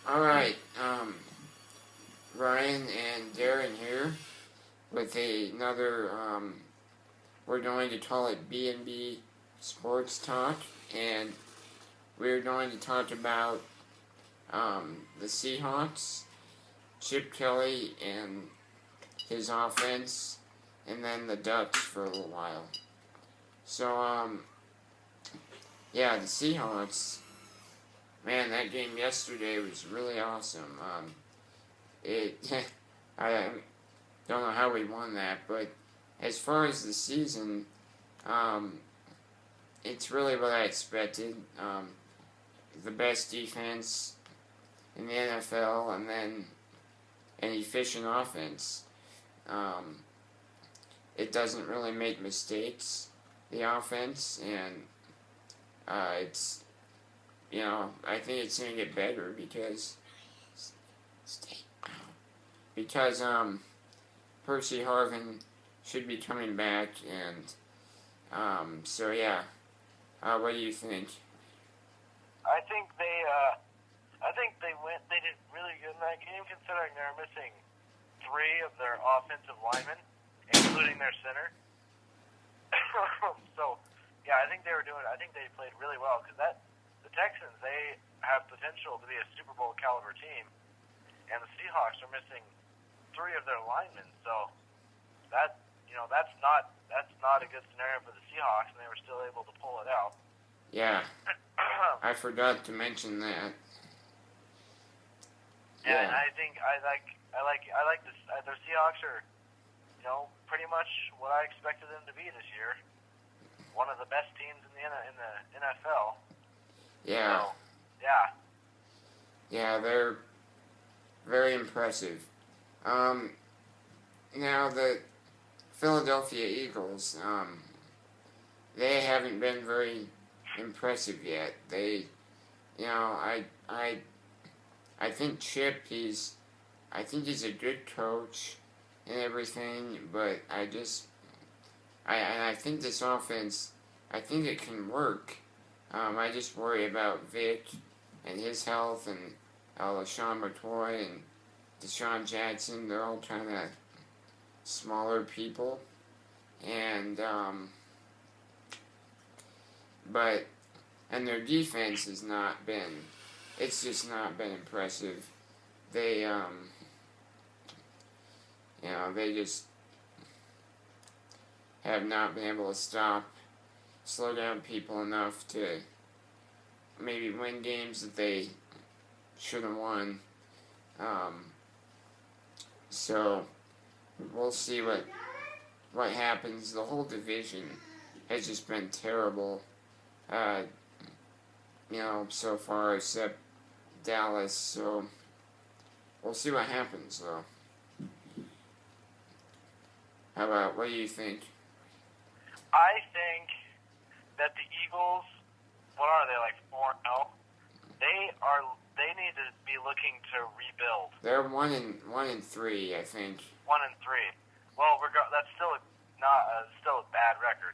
Alright, Ryan and Darren here with another, we're going to call it B&B Sports Talk, and we're going to talk about, the Seahawks, Chip Kelly and his offense, and then the Ducks for a little while. So, yeah, the Seahawks, man, that game yesterday was really awesome. I don't know how we won that, but as far as the season, it's really what I expected. The best defense in the NFL, and then an efficient offense. It doesn't really make mistakes, the offense, and it's, I think it's going to get better because Percy Harvin should be coming back, and so yeah. What do you think? I think they went. They did really good in that game, considering they were missing 3 of their offensive linemen, including their center. So, yeah, I think they played really well because the Texans, they have potential to be a Super Bowl caliber team, and the Seahawks are missing 3 of their linemen. So that's not a good scenario for the Seahawks, and they were still able to pull it out. Yeah, I forgot to mention that. Yeah, and I think I like this. The Seahawks are, pretty much what I expected them to be this year. One of the best teams in the NFL. Yeah. So, yeah. Yeah, they're very impressive. Now the Philadelphia Eagles, they haven't been very impressive yet. They, I think Chip, I think he's a good coach and everything, but I think this offense, I think it can work. I just worry about Vic and his health, and LaShawn McCoy and Deshaun Jackson. They're all kind of smaller people, and and their defense has not been. It's just not been impressive. They they just have not been able to slow down people enough to maybe win games that they should have won. So we'll see what happens. The whole division has just been terrible, so far, except Dallas. So we'll see what happens, though. What do you think? I think that the Eagles, what are they, like 4-0? They need to be looking to rebuild. They're 1-3, I think. 1-3. Well, that's still still a bad record.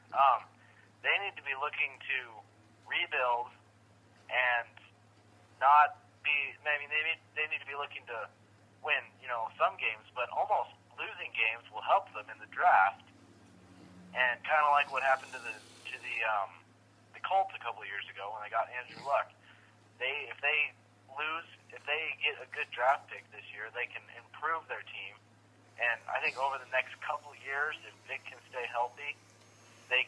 They need to be looking to rebuild and not be. I mean, they need to be looking to win, some games, but almost losing games will help them in the draft. And kind of like what happened to the Colts a couple of years ago when they got Andrew Luck. If they get a good draft pick this year, they can improve their team. And I think over the next couple of years, if Vic can stay healthy, they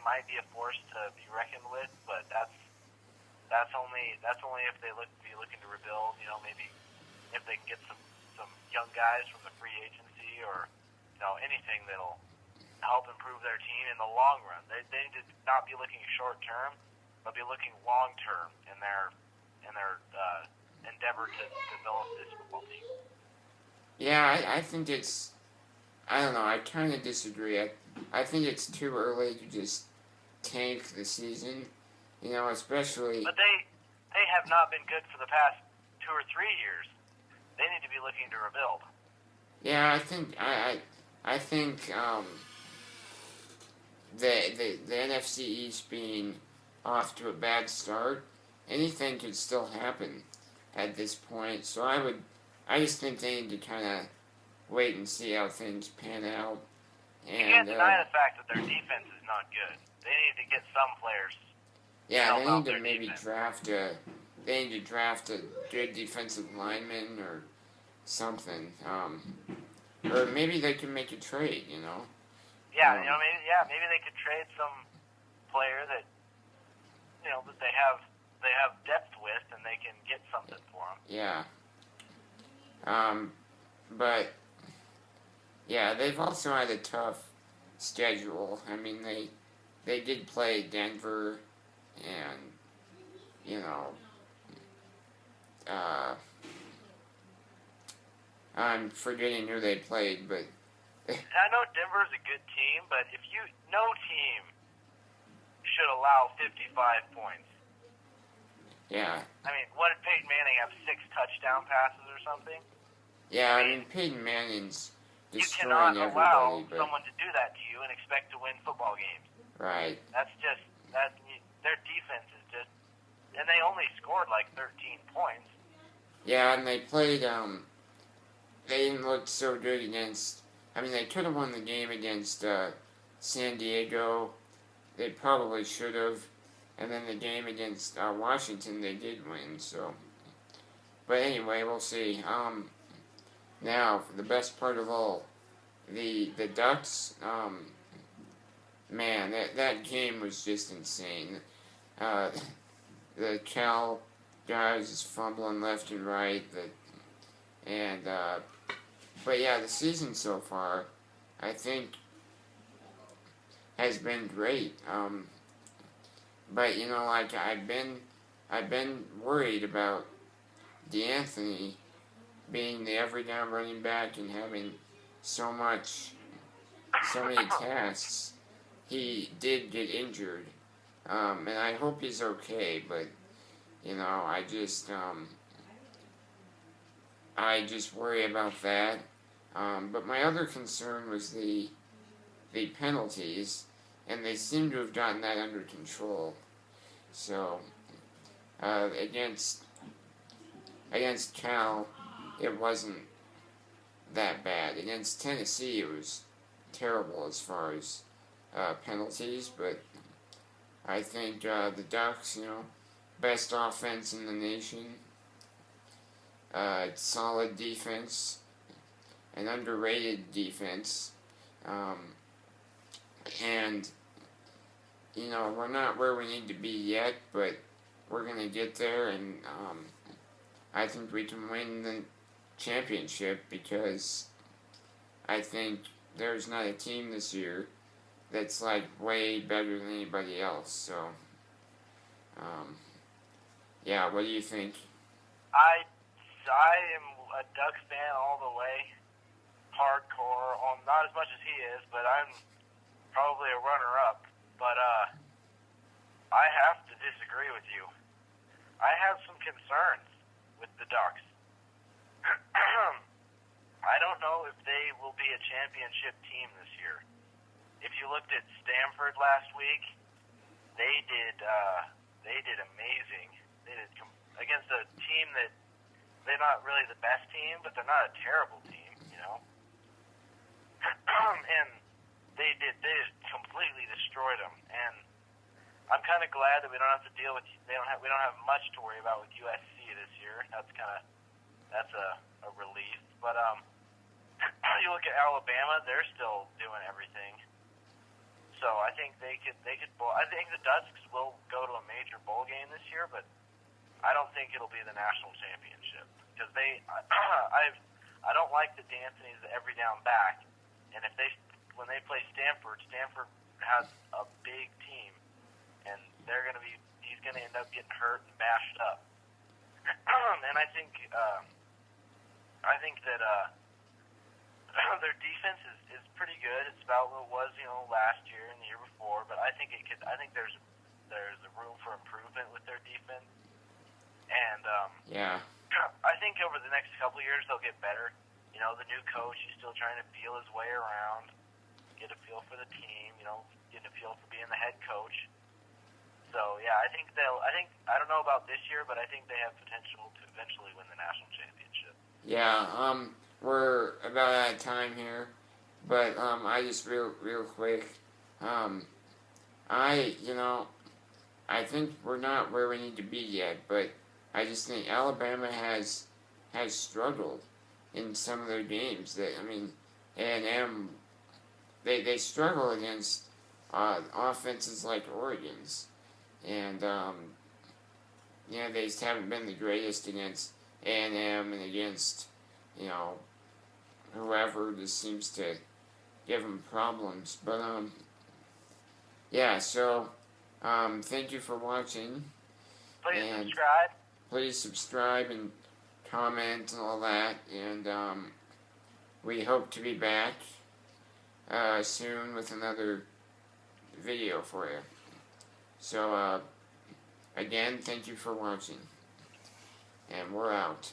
might be a force to be reckoned with. But that's only if they be looking to rebuild. Maybe if they can get some young guys from the free agency, or anything that'll help improve their team in the long run. They need to not be looking short term, but be looking long term in their endeavor to develop this football team. Yeah, I think it's. I don't know. I kind of disagree. I think it's too early to just tank the season. Especially. But they have not been good for the past 2 or 3 years. They need to be looking to rebuild. Yeah, I think the NFC East being off to a bad start, anything could still happen. at this point. So I just think they need to kind of wait and see how things pan out. You can't And deny the fact that their defense is not good. They need to get some players. yeah, they need to their maybe defense. draft a good defensive lineman or something. Or maybe they can make a trade. Yeah, maybe they could trade some player that that they have depth with, and they can get something for them. Yeah. But yeah, they've also had a tough schedule. I mean, they did play Denver, and I'm forgetting who they played, but I know Denver's a good team, but no team should allow 55 points. yeah. I mean, what did Peyton Manning have, 6 touchdown passes or something? Yeah, I mean Peyton Manning's You destroying cannot allow everybody, but someone to do that to you and expect to win football games. right. That's just their defense is just, and they only scored like 13 points. Yeah, and they played. They didn't look so good against. I mean, they could have won the game against San Diego. They probably should have. And then the game against Washington, they did win. So, but anyway, we'll see. Now the best part of all, the Ducks. Man, that game was just insane. The Cal guys is fumbling left and right. But yeah, the season so far, I think, has been great. But like I've been worried about DeAnthony being the every down running back and having so many tasks. He did get injured, and I hope he's okay. But I just worry about that. But my other concern was the penalties, and they seem to have gotten that under control. So against Cal, it wasn't that bad. Against Tennessee, it was terrible as far as penalties. But I think the Ducks, best offense in the nation, solid defense, an underrated defense, and we're not where we need to be yet, but we're gonna get there, and I think we can win the championship because I think there's not a team this year that's like way better than anybody else. So, yeah, what do you think? I am a Ducks fan all the way, hardcore. Not as much as he is, but I'm probably a runner-up. But I have to disagree with you. I have some concerns with the Ducks. I don't know if they will be a championship team this year. If you looked at Stanford last week, they did amazing. They did against a team that they're not really the best team, but they're not a terrible team, and they just completely destroyed them. And I'm kind of glad that we don't have to deal with. We don't have much to worry about with USC this year. That's a relief. But you look at Alabama, they're still doing everything. So I think they could. I think the Ducks will go to a major bowl game this year, but I don't think it'll be the national championship because I don't like that D'Anthony's the every down back, and when they play Stanford has a big team, and he's gonna end up getting hurt and bashed up, and I think that their defense is pretty good. It's about what it was last year and the year before, but I think there's a room for improvement with their defense. And Yeah. I think over the next couple of years they'll get better. The new coach is still trying to feel his way around, get a feel for the team, get a feel for being the head coach. So yeah, I don't know about this year, but I think they have potential to eventually win the national championship. Yeah, we're about out of time here, but I just real quick, um, I think we're not where we need to be yet, but I just think Alabama has struggled in some of their games. A&M, they struggle against offenses like Oregon's, and they just haven't been the greatest against A&M and against whoever just seems to give them problems. But yeah, so thank you for watching. Please subscribe and comment and all that. And we hope to be back soon with another video for you. So again, thank you for watching. And we're out.